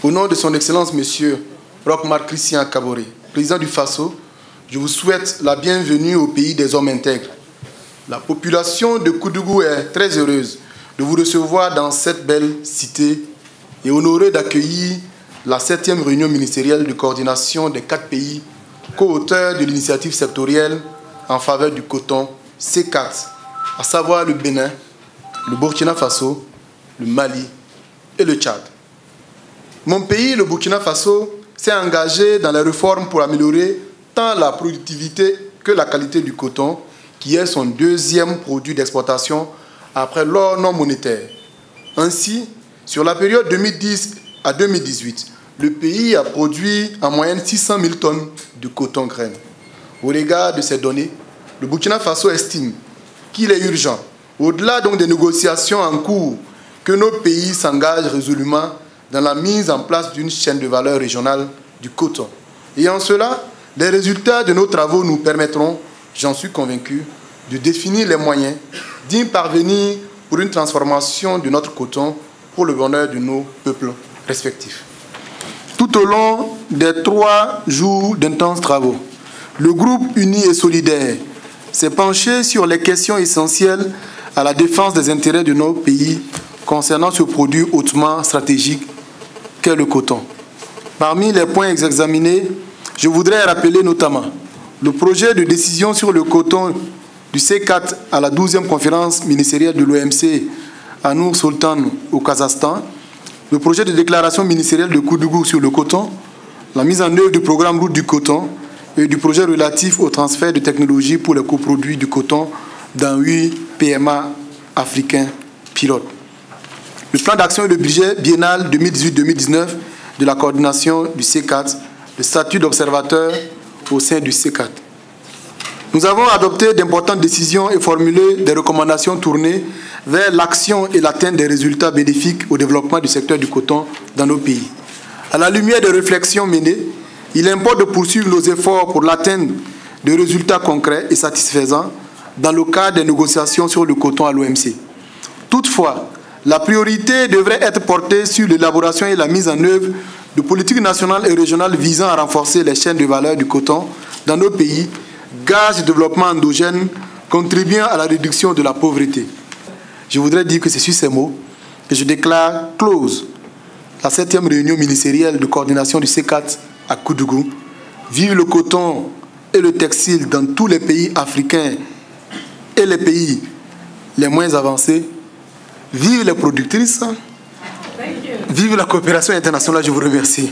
Au nom de son Excellence, Monsieur Roch-Marc Christian Kaboré, président du Faso, je vous souhaite la bienvenue au pays des hommes intègres. La population de Koudougou est très heureuse de vous recevoir dans cette belle cité et honorée d'accueillir la 7e réunion ministérielle de coordination des 4 pays co-auteurs de l'initiative sectorielle en faveur du coton C4, à savoir le Bénin, le Burkina Faso, le Mali et le Tchad. Mon pays, le Burkina Faso, s'est engagé dans les réformes pour améliorer tant la productivité que la qualité du coton, qui est son 2e produit d'exportation après l'or non monétaire. Ainsi, sur la période 2010 à 2018, le pays a produit en moyenne 600 000 tonnes de coton graine. Au regard de ces données, le Burkina Faso estime qu'il est urgent, au-delà donc des négociations en cours, que nos pays s'engagent résolument dans la mise en place d'une chaîne de valeur régionale du coton. Et en cela, les résultats de nos travaux nous permettront, j'en suis convaincu, de définir les moyens d'y parvenir pour une transformation de notre coton pour le bonheur de nos peuples respectifs. Tout au long des 3 jours d'intenses travaux, le groupe uni et solidaire s'est penché sur les questions essentielles à la défense des intérêts de nos pays concernant ce produit hautement stratégique qu'est le coton. Parmi les points examinés, je voudrais rappeler notamment le projet de décision sur le coton du C4 à la 12e conférence ministérielle de l'OMC à Nour-Sultan au Kazakhstan, le projet de déclaration ministérielle de Koudougou sur le coton, la mise en œuvre du programme Route du coton et du projet relatif au transfert de technologies pour les coproduits du coton dans 8 PMA africains pilotes. Le plan d'action et le budget biennal 2018-2019 de la coordination du C4, le statut d'observateur au sein du C4. Nous avons adopté d'importantes décisions et formulé des recommandations tournées vers l'action et l'atteinte des résultats bénéfiques au développement du secteur du coton dans nos pays. À la lumière des réflexions menées, il importe de poursuivre nos efforts pour l'atteinte de résultats concrets et satisfaisants dans le cadre des négociations sur le coton à l'OMC. Toutefois, la priorité devrait être portée sur l'élaboration et la mise en œuvre de politiques nationales et régionales visant à renforcer les chaînes de valeur du coton dans nos pays, gage de développement endogène contribuant à la réduction de la pauvreté. Je voudrais dire que c'est sur ces mots que je déclare close la 7e réunion ministérielle de coordination du C4 à Koudougou. Vive le coton et le textile dans tous les pays africains et les pays les moins avancés. Vive les productrices. Vive la coopération internationale. Je vous remercie.